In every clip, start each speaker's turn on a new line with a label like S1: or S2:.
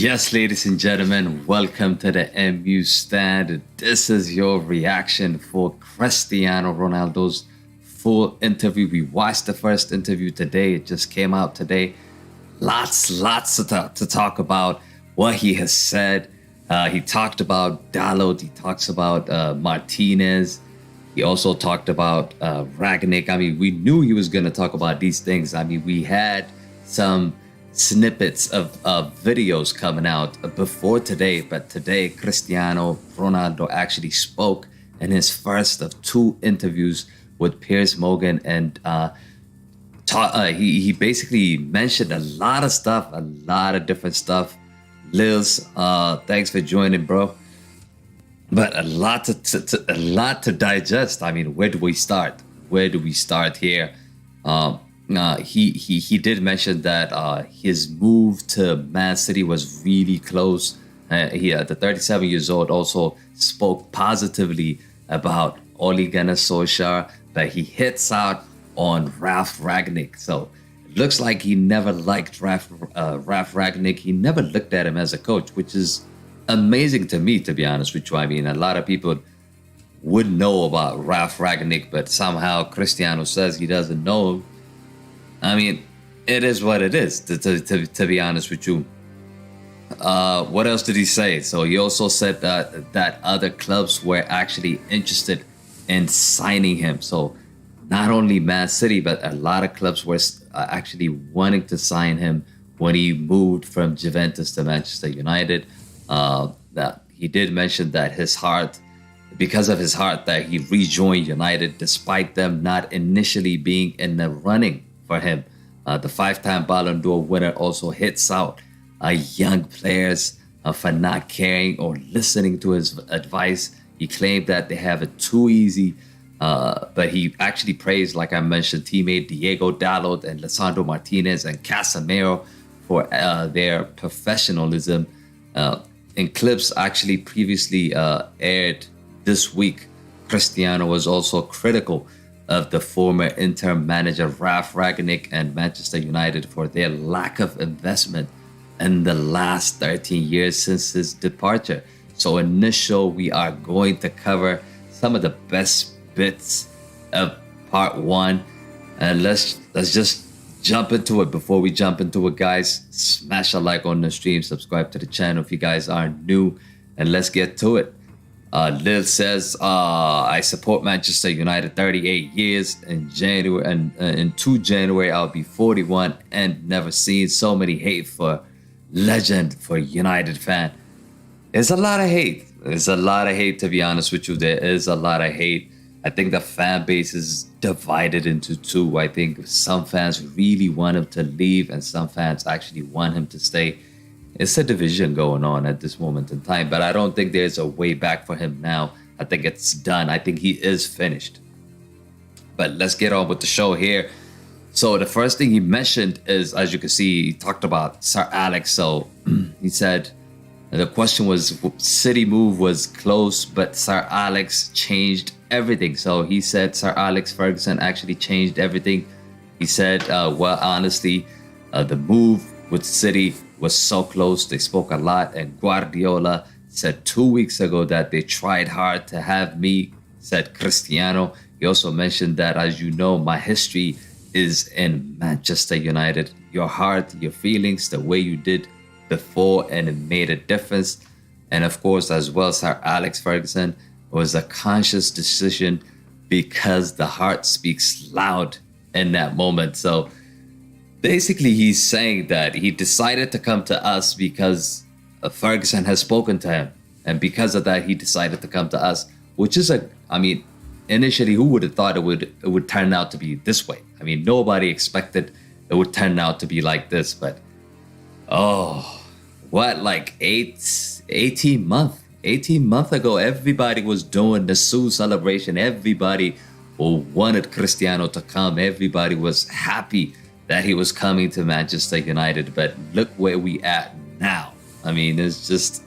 S1: Yes, ladies and gentlemen, welcome to the MU Stand. This is your reaction for Cristiano Ronaldo's full interview. We watched the first interview today. It just came out today. Lots to talk about what he has said. He talked about Dalot. He talks about Martinez. He also talked about Rangnick. I mean, we knew he was going to talk about these things. I mean, we had some snippets of videos coming out before today, but today Cristiano Ronaldo actually spoke in his first of two interviews with Piers Morgan, and he basically mentioned a lot of stuff, a lot of different stuff. Lils, thanks for joining, bro. But a lot to digest. I mean, where do we start? Where do we start here? He did mention that his move to Man City was really close. He, at the 37 years old, also spoke positively about Ole Gunnar Solskjær, that he hits out on Ralf Rangnick. So it looks like he never liked Ralf Rangnick. He never looked at him as a coach, which is amazing to me, to be honest with you. I mean, a lot of people would know about Ralf Rangnick, but somehow Cristiano says he doesn't know him. I mean, it is what it is, to be honest with you. What else did he say? So he also said that other clubs were actually interested in signing him. So not only Man City, but a lot of clubs were actually wanting to sign him when he moved from Juventus to Manchester United. That he did mention that his heart, because of his heart, that he rejoined United despite them not initially being in the running for him. The five-time Ballon d'Or winner also hits out young players for not caring or listening to his advice. He claimed that they have it too easy, but he actually praised, like I mentioned, teammate Diego Dalot and Lisandro Martinez and Casemiro for their professionalism. In clips actually previously aired this week, Cristiano was also critical of the former Inter manager Ralf Rangnick and Manchester United for their lack of investment in the last 13 years since his departure. So in this show, we are going to cover some of the best bits of part one, and let's just jump into it. Before we jump into it, guys, smash a like on the stream, subscribe to the channel if you guys are new, and let's get to it. Lil says, I support Manchester United 38 years in January, and in 2 January I'll be 41, and never seen so many hate for legend for United fan. There's a lot of hate. There's a lot of hate, to be honest with you. There is a lot of hate. I think the fan base is divided into two. I think some fans really want him to leave, and some fans actually want him to stay. It's a division going on at this moment in time, but I don't think there's a way back for him now. I think it's done. I think he is finished. But let's get on with the show here. So the first thing he mentioned is, as you can see, he talked about Sir Alex. So he said the question was, City move was close, but Sir Alex changed everything. So he said Sir Alex Ferguson actually changed everything. He said, well, honestly, the move with City was so close. They spoke a lot, and Guardiola said 2 weeks ago that they tried hard to have me, said Cristiano. He also mentioned that, as you know, my history is in Manchester United. Your heart, your feelings, the way you did before, and it made a difference. And of course, as well, Sir Alex Ferguson, was a conscious decision because the heart speaks loud in that moment. So basically, he's saying that he decided to come to us because Ferguson has spoken to him. And because of that, he decided to come to us, which is initially, who would have thought it would turn out to be this way? I mean, nobody expected it would turn out to be like this, but like 18 months ago, everybody was doing the Sue celebration. Everybody wanted Cristiano to come. Everybody was happy that he was coming to Manchester United, but look where we at now. I mean, it's just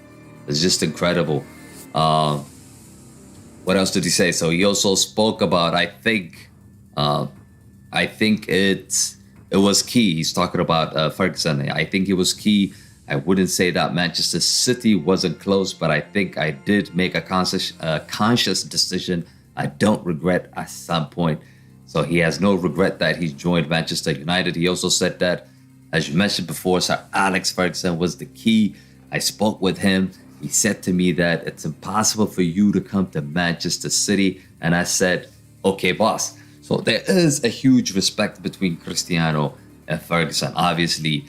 S1: incredible. What else did he say? So he also spoke about, I think it was key. He's talking about Ferguson. I think it was key I wouldn't say that Manchester City wasn't close, but I think I did make a conscious decision I don't regret at some point. So he has no regret that he joined Manchester United. He also said that, as you mentioned before, Sir Alex Ferguson was the key. I spoke with him. He said to me that it's impossible for you to come to Manchester City. And I said, okay, boss. So there is a huge respect between Cristiano and Ferguson. Obviously,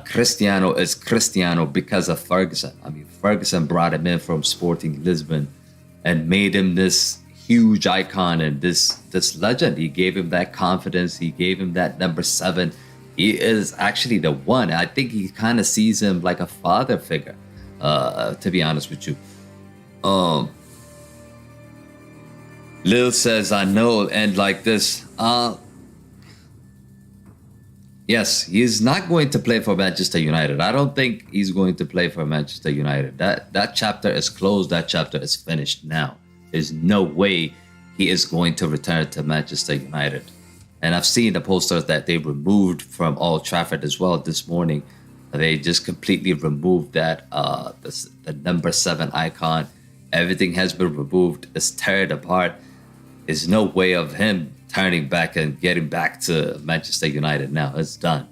S1: Cristiano is Cristiano because of Ferguson. I mean, Ferguson brought him in from Sporting Lisbon and made him this huge icon and this legend. He gave him that confidence. He gave him that number 7. He is actually the one. I think he kind of sees him like a father figure, to be honest with you. Lil says, I know, and like this. Yes, he's not going to play for Manchester United. I don't think he's going to play for Manchester United. That chapter is closed. That chapter is finished now. There's no way he is going to return to Manchester United. And I've seen the posters that they removed from Old Trafford as well this morning. They just completely removed that, the number 7 icon. Everything has been removed. It's teared apart. There's no way of him turning back and getting back to Manchester United now. It's done.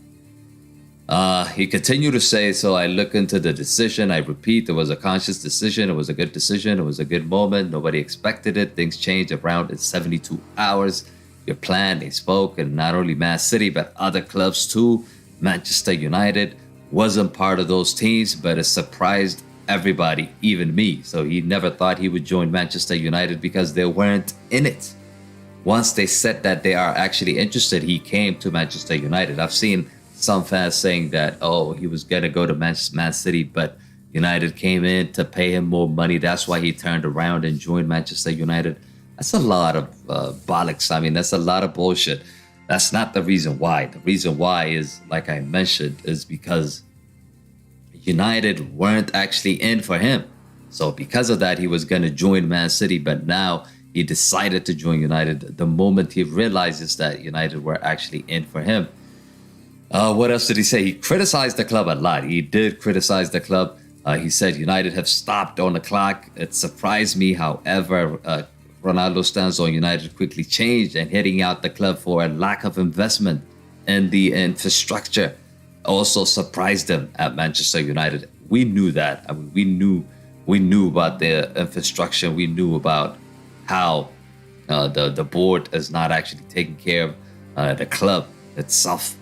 S1: He continued to say, so I look into the decision. I repeat, it was a conscious decision. It was a good decision. It was a good moment. Nobody expected it. Things changed around in 72 hours. Your plan, they spoke, and not only Man City, but other clubs too. Manchester United wasn't part of those teams, but it surprised everybody, even me. So he never thought he would join Manchester United because they weren't in it. Once they said that they are actually interested, he came to Manchester United. I've seen some fans saying that, oh, he was going to go to Man City, but United came in to pay him more money. That's why he turned around and joined Manchester United. That's a lot of bollocks. I mean, that's a lot of bullshit. That's not the reason why. The reason why is, like I mentioned, is because United weren't actually in for him. So because of that, he was going to join Man City, but now he decided to join United the moment he realizes that United were actually in for him. What else did he say? He criticized the club a lot. He did criticize the club. He said United have stopped on the clock. It surprised me, however, Ronaldo stands on United quickly changed and hitting out the club for a lack of investment in the infrastructure also surprised him at Manchester United. We knew that. I mean, we knew about the infrastructure. We knew about how the board is not actually taking care of the club itself.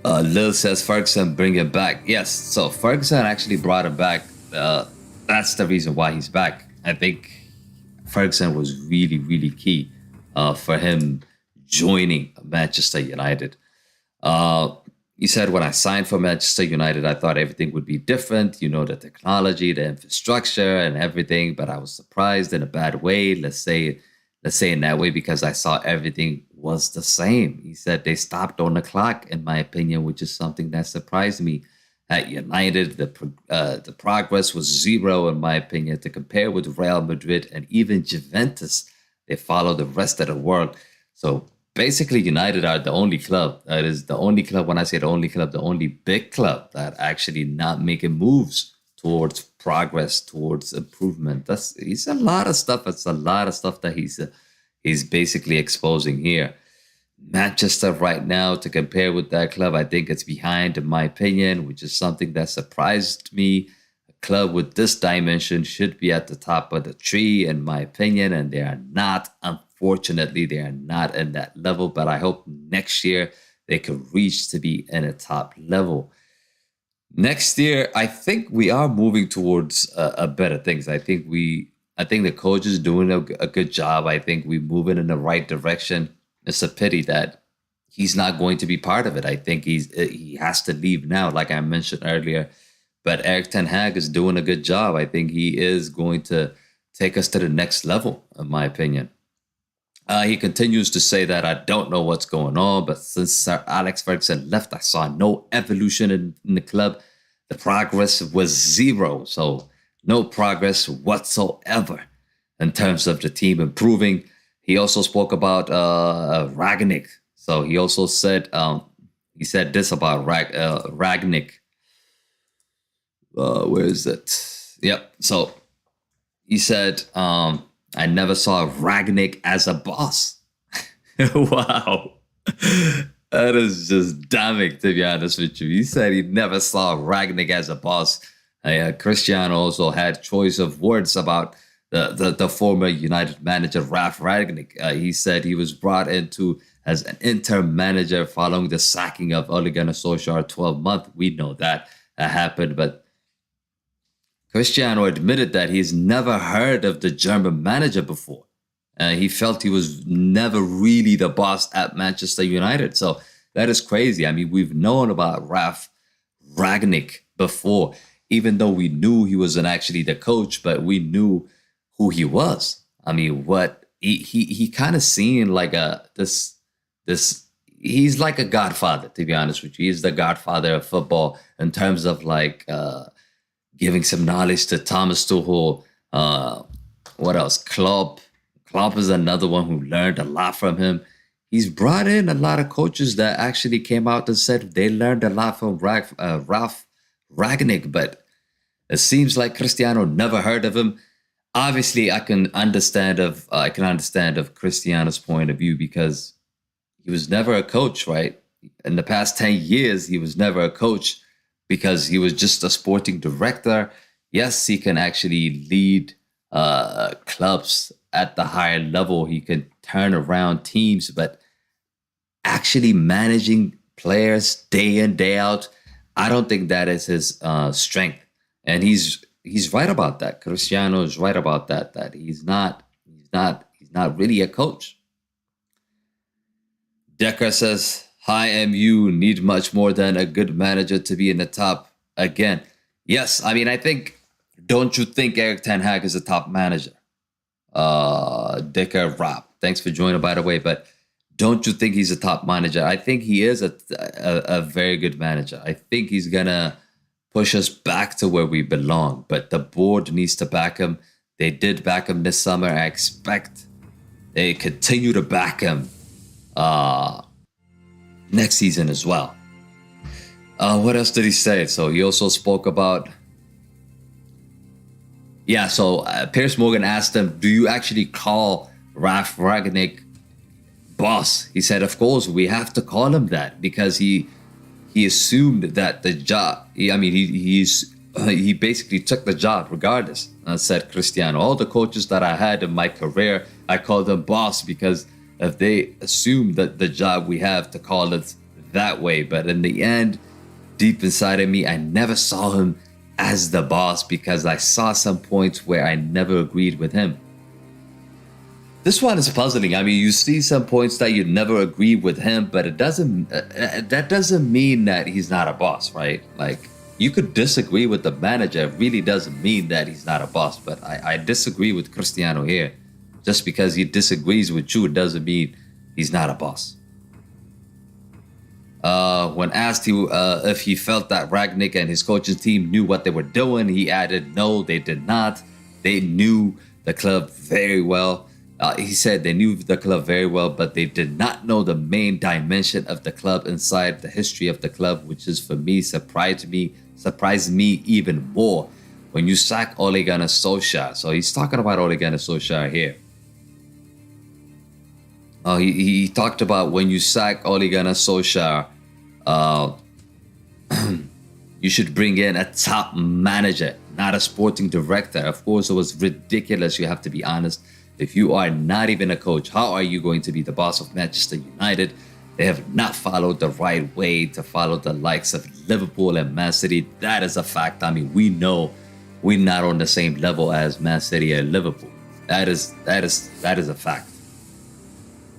S1: Lil says Ferguson bring him back. Yes, so Ferguson actually brought him back. That's the reason why he's back. I think Ferguson was really, really key for him joining Manchester United. He said, when I signed for Manchester United, I thought everything would be different. You know, the technology, the infrastructure and everything. But I was surprised in a bad way. Let's say in that way, because I saw everything was the same. He said they stopped on the clock, in my opinion, which is something that surprised me. At United, the progress was zero, in my opinion, to compare with Real Madrid and even Juventus. They follow the rest of the world. So basically, United are the only club. That is the only club. When I say the only club, the only big club that actually not making moves towards progress, towards improvement. It's a lot of stuff. It's a lot of stuff that he's basically exposing here. Manchester right now, to compare with that club, I think it's behind, in my opinion, which is something that surprised me. A club with this dimension should be at the top of the tree, in my opinion, and they are not. Unfortunately, they are not in that level, but I hope next year they can reach to be in a top level. Next year, I think we are moving towards a better things. I think the coach is doing a good job. I think we're moving in the right direction. It's a pity that he's not going to be part of it. I think he has to leave now, like I mentioned earlier. But Erik ten Hag is doing a good job. I think he is going to take us to the next level, in my opinion. He continues to say that I don't know what's going on, but since Sir Alex Ferguson left, I saw no evolution in the club. The progress was zero, so no progress whatsoever in terms of the team improving. He also spoke about Rangnick. So he also said he said this about Rangnick. Where is it? Yep. So he said, I never saw Rangnick as a boss. Wow. That is just damning, to be honest with you. He said he never saw Rangnick as a boss. Cristiano also had choice of words about the former United manager, Ralf Rangnick. He said he was brought into as an interim manager following the sacking of Ole Gunnar Solskjær 12 months. We know that happened, but Cristiano admitted that he's never heard of the German manager before. He felt he was never really the boss at Manchester United. So that is crazy. I mean, we've known about Ralf Rangnick before, even though we knew he wasn't actually the coach, but we knew who he was. I mean, what he kind of seemed like this he's like a godfather, to be honest with you. He's the godfather of football in terms of like giving some knowledge to Thomas Tuchel. What else? Klopp is another one who learned a lot from him. He's brought in a lot of coaches that actually came out and said they learned a lot from Ralf Rangnick, but it seems like Cristiano never heard of him. Obviously, I can understand of Cristiano's point of view because he was never a coach, right? In the past 10 years, he was never a coach because he was just a sporting director. Yes, he can actually lead clubs at the higher level. He can turn around teams, but actually managing players day in, day out, I don't think that is his strength. And he's right about that. Cristiano is right about that. That he's not really a coach. Decker says, "Hi, MU need much more than a good manager to be in the top again." Yes, I mean, don't you think Erik ten Hag is a top manager? Decker Rap, thanks for joining, by the way. But don't you think he's a top manager? I think he is a very good manager. I think he's gonna push us back to where we belong. But the board needs to back him. They did back him this summer. I expect they continue to back him next season as well. What else did he say? So he also spoke about... Yeah, so Piers Morgan asked him, do you actually call Ralf Rangnick boss? He said, of course, we have to call him that because he assumed that the job... he basically took the job regardless. Said Cristiano, all the coaches that I had in my career, I called them boss because if they assume that the job we have to call it that way. But in the end, deep inside of me, I never saw him as the boss because I saw some points where I never agreed with him. This one is puzzling. I mean, you see some points that you never agree with him, but it doesn't. That doesn't mean that he's not a boss, right? Like, you could disagree with the manager. It really doesn't mean that he's not a boss. But I disagree with Cristiano here. Just because he disagrees with you, it doesn't mean he's not a boss. When asked if he felt that Rangnick and his coaching team knew what they were doing, he added, no, they did not. They knew the club very well. He said they knew the club very well, but they did not know the main dimension of the club inside the history of the club, which is, for me, surprised me even more. When you sack Ole Gunnar Solskjær, so he's talking about Ole Gunnar Solskjær here. He talked about when you sack Ole Gunnar Solskjær, you should bring in a top manager, not a sporting director. Of course, it was ridiculous. You have to be honest. If you are not even a coach, how are you going to be the boss of Manchester United? They have not followed the right way to follow the likes of Liverpool and Man City. That is a fact. I mean, we know we're not on the same level as Man City and Liverpool. That is a fact.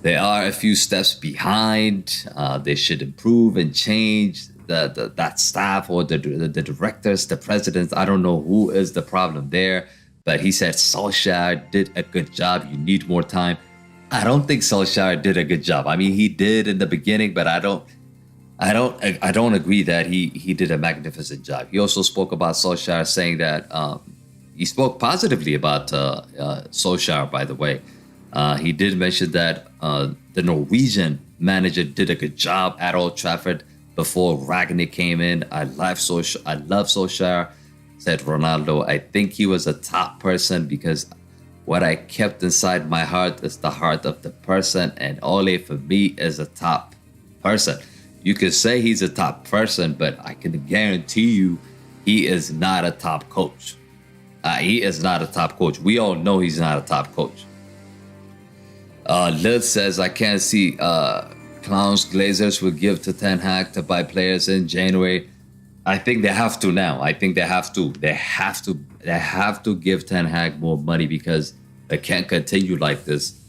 S1: There are a few steps behind. They should improve and change that staff or the directors, the presidents. I don't know who is the problem there. But he said Solskjær did a good job. You need more time. I don't think Solskjær did a good job. I mean, he did in the beginning, but I don't agree that he did a magnificent job. He also spoke about Solskjær, saying that he spoke positively about Solskjær, by the way. He did mention that the Norwegian manager did a good job at Old Trafford before Rangnick came in. I love Solskjær. said Ronaldo, I think he was a top person because what I kept inside my heart is the heart of the person, and Ole for me is a top person. You could say he's a top person, but I can guarantee you he is not a top coach. He is not a top coach. We all know he's not a top coach. Lil says, I can't see clowns Glazers will give to Ten Hag to buy players in January. I think they have to now. I think they have to. They have to give Ten Hag more money because they can't continue like this.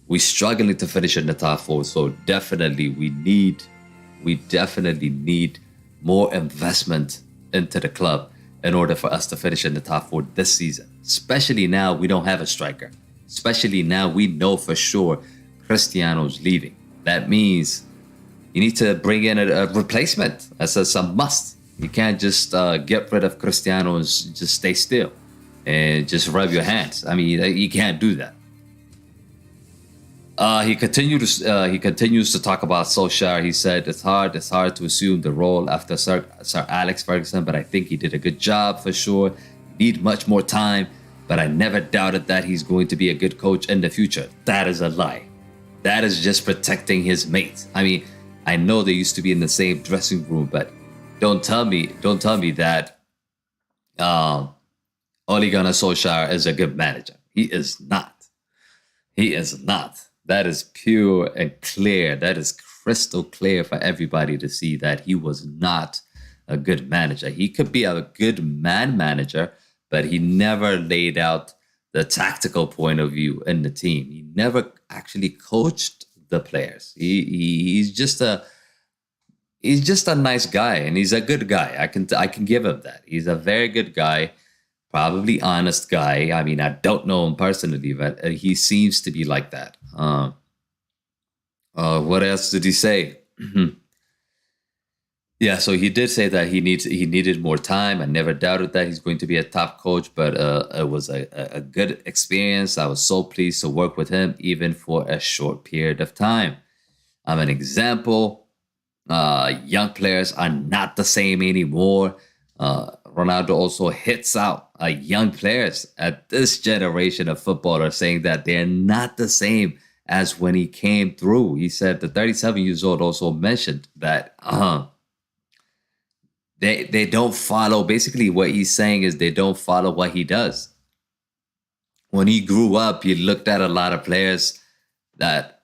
S1: We're struggling to finish in the top four, so definitely we definitely need more investment into the club in order for us to finish in the top four this season. Especially now we don't have a striker. Especially now we know for sure Cristiano's leaving. That means you need to bring in a replacement. That's a must. You can't just get rid of Cristiano and just stay still and just rub your hands. I mean, you can't do that. He continues to talk about Solskjær. He said, it's hard to assume the role after Sir Alex Ferguson, but I think he did a good job for sure. Need much more time, but I never doubted that he's going to be a good coach in the future. That is a lie. That is just protecting his mate. I mean, I know they used to be in the same dressing room, but don't tell me that Ole Gunnar Solskjær is a good manager. He is not. He is not. That is pure and clear. That is crystal clear for everybody to see that he was not a good manager. He could be a good manager, but he never laid out the tactical point of view in the team. He never actually coached the players. He's just a nice guy, and he's a good guy. I can give him that. He's a very good guy, probably honest guy. I mean, I don't know him personally, but he seems to be like that. What else did he say? Yeah, so he did say that he needed more time. I never doubted that he's going to be a top coach, but it was a good experience. I was so pleased to work with him, even for a short period of time. I'm an example. Young players are not the same anymore. Ronaldo also hits out young players at this generation of footballers, saying that they're not the same as when he came through. He said the 37 years old also mentioned that they don't follow. Basically, what he's saying is they don't follow what he does. When he grew up, he looked at a lot of players that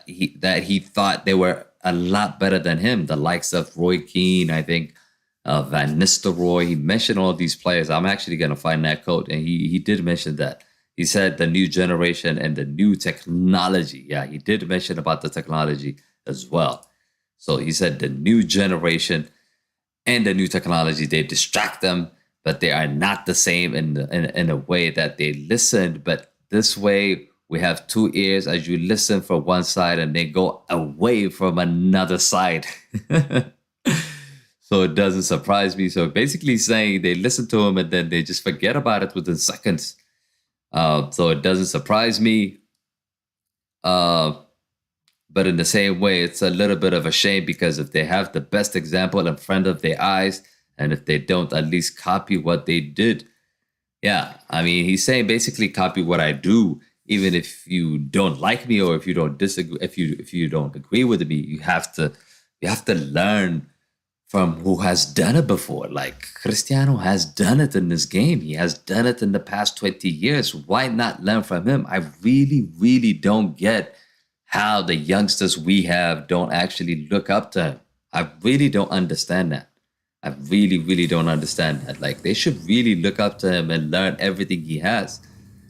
S1: he thought they were a lot better than him. The likes of Roy Keane, I think, Van Nistelrooy. He mentioned all these players. I'm actually going to find that quote, and he did mention that. He said the new generation and the new technology. Yeah, he did mention about the technology as well. So he said the new generation and the new technology, they distract them, but they are not the same in a way that they listen. But this way, we have two ears as you listen for one side and they go away from another side. So it doesn't surprise me. So basically saying they listen to him and then they just forget about it within seconds. So it doesn't surprise me. But in the same way, it's a little bit of a shame because if they have the best example in front of their eyes, and if they don't at least copy what they did. Yeah, I mean, he's saying basically copy what I do. Even if you don't like me or if you don't disagree, if you don't agree with me, you have to learn from who has done it before. Like Cristiano has done it in this game. He has done it in the past 20 years. Why not learn from him? I really, really don't get how the youngsters we have don't actually look up to him. I really don't understand that. I really, really don't understand that. Like, they should really look up to him and learn everything he has.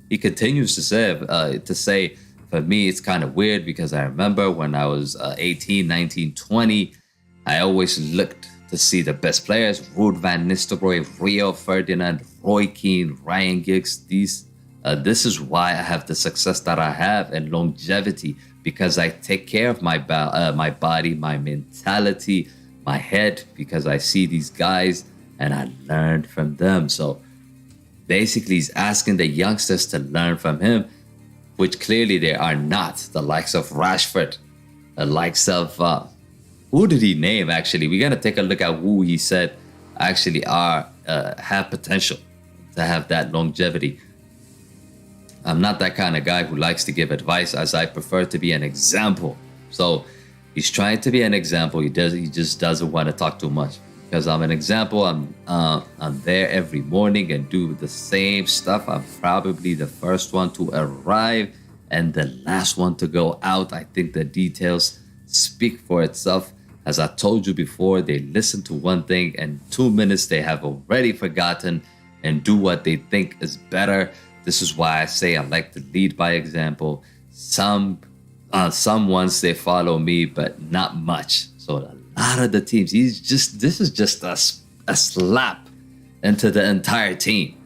S1: He continues to say, for me, it's kind of weird because I remember when I was 18, 19, 20, I always looked to see the best players. Ruud van Nistelrooy, Rio Ferdinand, Roy Keane, Ryan Giggs. This is why I have the success that I have and longevity, because I take care of my body, my mentality, my head, because I see these guys and I learned from them. So basically, he's asking the youngsters to learn from him, which clearly they are not. The likes of Rashford, the likes of who did he name? Actually, we gotta take a look at who he said actually are have potential to have that longevity. I'm not that kind of guy who likes to give advice, as I prefer to be an example. So he's trying to be an example. He just doesn't want to talk too much. Because I'm an example. I'm there every morning and do the same stuff. I'm probably the first one to arrive and the last one to go out. I think the details speak for itself. As I told you before, they listen to one thing and 2 minutes they have already forgotten and do what they think is better. This is why I say I like to lead by example. Some once they follow me, but not much. So a lot of the teams, this is just a slap into the entire team.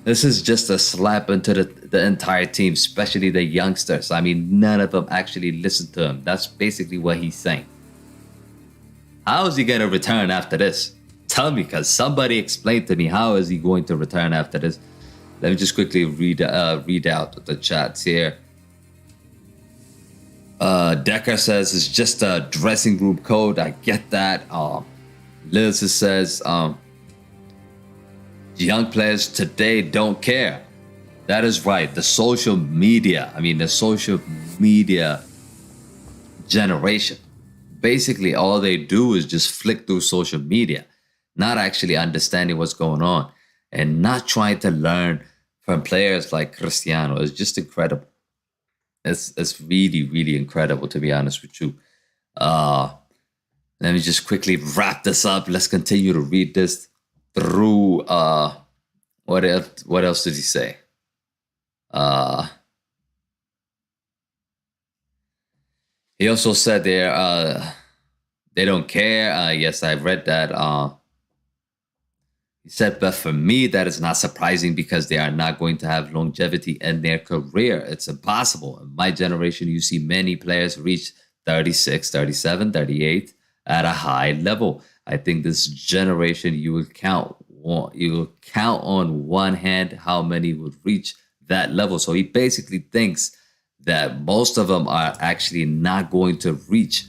S1: This is just a slap into the entire team, especially the youngsters. I mean, none of them actually listen to him. That's basically what he's saying. How is he going to return after this? Tell me, because somebody explained to me, how is he going to return after this? Let me just quickly read out the chats here. Decker says it's just a dressing room code. I get that. Liz says young players today don't care. That is right. The social media generation. Basically, all they do is just flick through social media, not actually understanding what's going on and not trying to learn from players like Cristiano. It's just incredible. It's really, really incredible, to be honest with you. Let me just quickly wrap this up. Let's continue to read this through. What else did he say? He also said they don't care. Yes, I read that. He said, but for me, that is not surprising because they are not going to have longevity in their career. It's impossible. In my generation, you see many players reach 36, 37, 38 at a high level. I think this generation, you will count on one hand how many would reach that level. So he basically thinks that most of them are actually not going to reach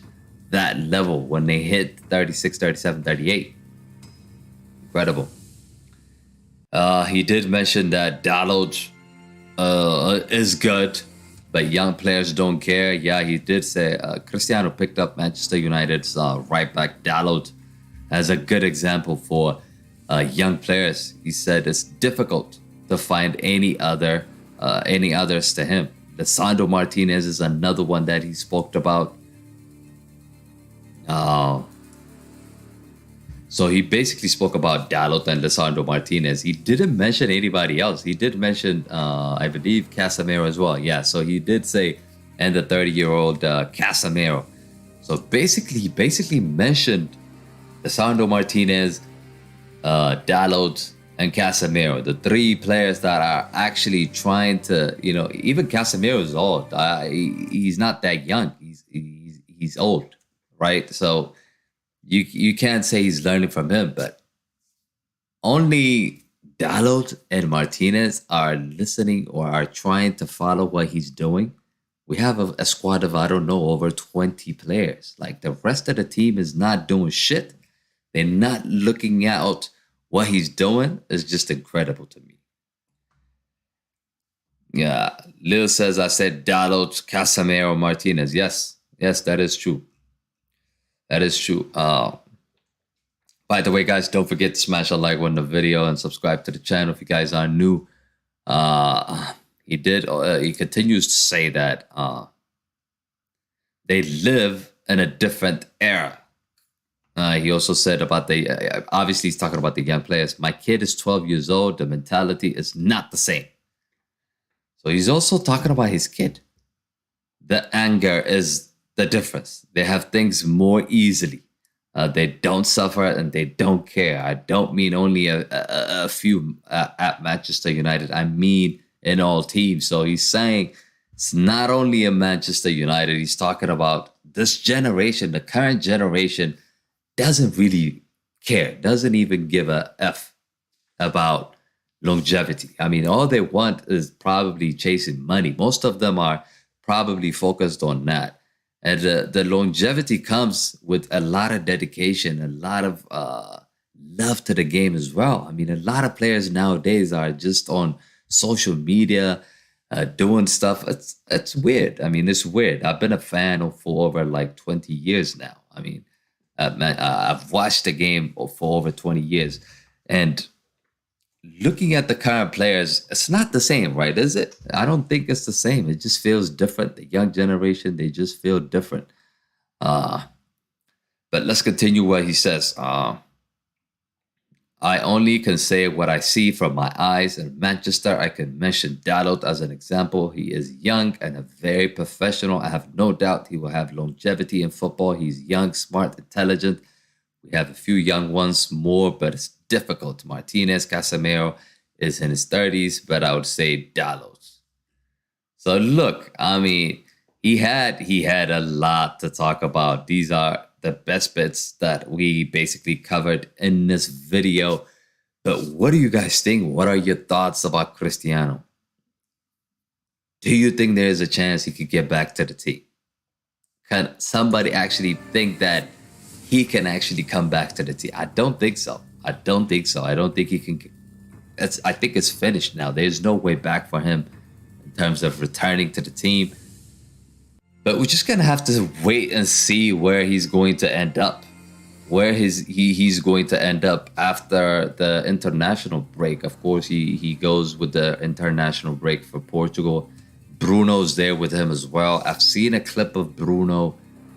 S1: that level when they hit 36, 37, 38. Incredible. He did mention that Dalot is good, but young players don't care. Yeah, he did say Cristiano picked up Manchester United's right back Dalot as a good example for young players. He said it's difficult to find any others to him. Dalot Martinez is another one that he spoke about. So he basically spoke about Dalot and Dalot Martinez. He didn't mention anybody else. He did mention, I believe, Casemiro as well. Yeah, so he did say, and the 30-year-old Casemiro. So he basically mentioned Dalot Martinez, Dalot, and Casemiro, the three players that are actually trying to, even Casemiro is old. He's not that young. He's old, right? So you can't say he's learning from him, but only Dalot and Martinez are listening or are trying to follow what he's doing. We have a squad of, I don't know, over 20 players. Like, the rest of the team is not doing shit. They're not looking out what he's doing. Is just incredible to me. Yeah, Lil says, I said Dalot, Casemiro, Martinez. Yes, that is true. That is true. By the way, guys, don't forget to smash a like on the video and subscribe to the channel if you guys are new. He continues to say that they live in a different era. He also said about obviously he's talking about the young players. My kid is 12 years old. The mentality is not the same. So he's also talking about his kid. The anger is the difference. They have things more easily. They don't suffer and they don't care. I don't mean only a few at Manchester United. I mean in all teams. So he's saying it's not only in Manchester United. He's talking about this generation, the current generation, doesn't really care, doesn't even give a F about longevity. I mean, all they want is probably chasing money. Most of them are probably focused on that. And the longevity comes with a lot of dedication, a lot of love to the game as well. I mean, a lot of players nowadays are just on social media, doing stuff. It's weird. I mean, it's weird. I've been a fan for over like 20 years now. I mean, I've watched the game for over 20 years. And looking at the current players, it's not the same, right? Is it? I don't think it's the same. It just feels different. The young generation, they just feel different. But let's continue what he says. I only can say what I see from my eyes. In Manchester, I can mention Dalot as an example. He is young and a very professional. I have no doubt he will have longevity in football. He's young, smart, intelligent. We have a few young ones more, but it's difficult. Martinez, Casemiro is in his 30s, but I would say Dalot. So look, I mean, he had a lot to talk about. These are the best bits that we basically covered in this video. But what do you guys think? What are your thoughts about Cristiano? Do you think there is a chance he could get back to the team? Can somebody actually think that he can actually come back to the team? I don't think so. I don't think he can. I think it's finished now. There's no way back for him in terms of returning to the team. But we're just gonna have to wait and see where he's going to end up, where he's going to end up after the international break. Of course, he goes with the international break for Portugal. Bruno's there with him as well. I've seen a clip of Bruno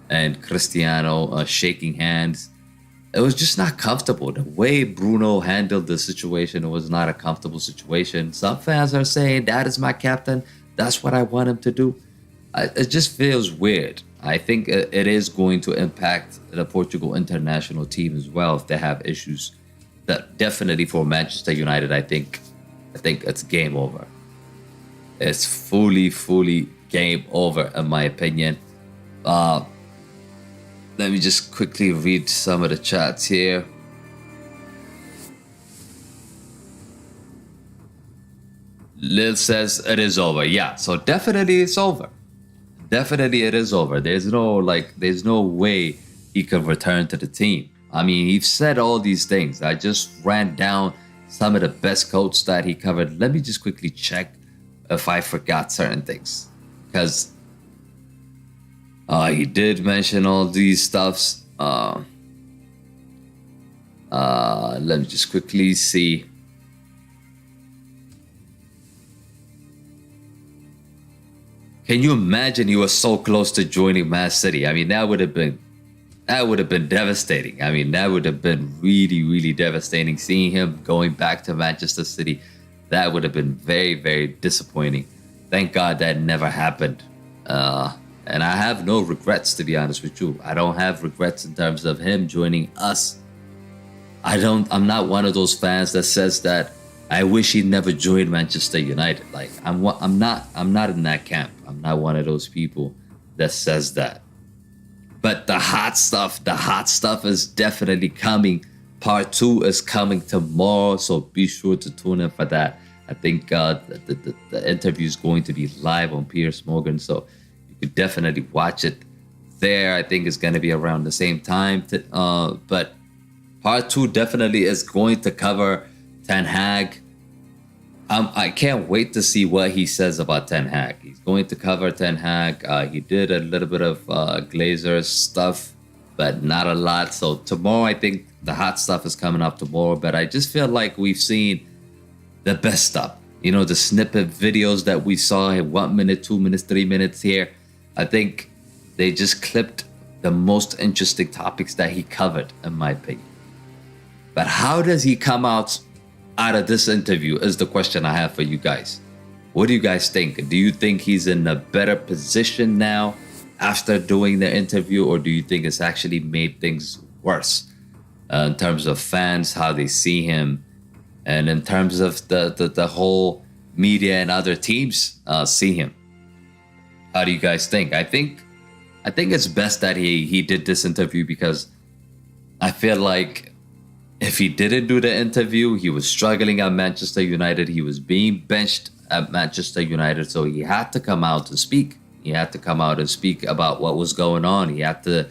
S1: and Cristiano shaking hands. It was just not comfortable. The way Bruno handled the situation, it was not a comfortable situation. Some fans are saying, that is my captain. That's what I want him to do. It just feels weird. I think it is going to impact the Portugal international team as well if they have issues. That definitely for Manchester United, I think it's game over. It's fully game over in my opinion. Let me just quickly read some of the chats here. Lil says it is over. Yeah, so definitely it's over. Definitely it is over. There's no way he can return to the team. I mean, he's said all these things. I just ran down some of the best quotes that he covered. Let me just quickly check if I forgot certain things. Because he did mention all these stuffs. Let me just quickly see. Can you imagine he was so close to joining Man City? I mean, that would have been devastating. I mean, that would have been really devastating. Seeing him going back to Manchester City, that would have been very disappointing. Thank God that never happened. And I have no regrets, to be honest with you. I don't have regrets in terms of him joining us. I'm not one of those fans that says that I wish he never joined Manchester United. Like I'm not in that camp. I'm not one of those people that says that. But the hot stuff is definitely coming. Part 2 is coming tomorrow, so be sure to tune in for that. I think the interview is going to be live on Piers Morgan, so you could definitely watch it there. I think it's going to be around the same time. But part 2 definitely is going to cover Ten Hag. I can't wait to see what he says about Ten Hag. He's going to cover Ten Hag. He did a little bit of Glazers stuff, but not a lot. So tomorrow, I think the hot stuff is coming up tomorrow. But I just feel like we've seen the best stuff. You know, the snippet videos that we saw in 1 minute, 2 minutes, 3 minutes here. I think they just clipped the most interesting topics that he covered, in my opinion. But how does he come out of this interview is the question I have for you guys. What do you guys think? Do you think he's in a better position now after doing the interview, or do you think it's actually made things worse in terms of fans, how they see him, and in terms of the whole media and other teams see him? How do you guys think? I think it's best that he did this interview, because I feel like if he didn't do the interview, he was struggling at Manchester United. He was being benched at Manchester United. So he had to come out and speak. He had to come out and speak about what was going on. He had to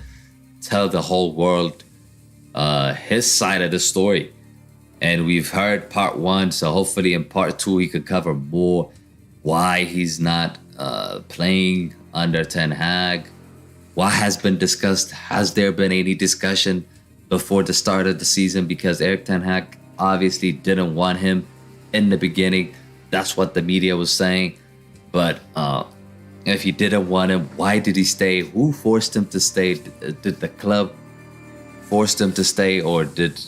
S1: tell the whole world his side of the story. And we've heard part 1, so hopefully in part 2 he could cover more why he's not playing under Ten Hag. What has been discussed? Has there been any discussion before the start of the season? Because Erik Ten Hag obviously didn't want him in the beginning. That's what the media was saying. But if he didn't want him, why did he stay? Who forced him to stay? Did the club force him to stay, or did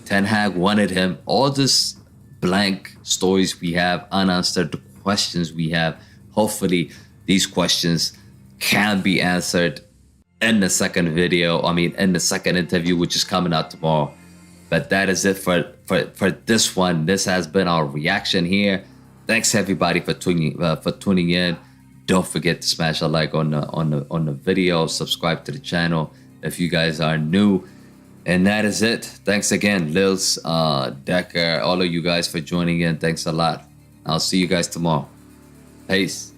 S1: Ten Hag wanted him? All this blank stories we have, unanswered questions we have. Hopefully these questions can be answered in the second video. In the second interview, which is coming out tomorrow. But that is it for this one. This has been our reaction here. Thanks everybody for tuning in. Don't forget to smash a like on the video. Subscribe to the channel if you guys are new. And that is it. Thanks again, Lils, Decker, all of you guys for joining in. Thanks a lot. I'll see you guys tomorrow. Peace.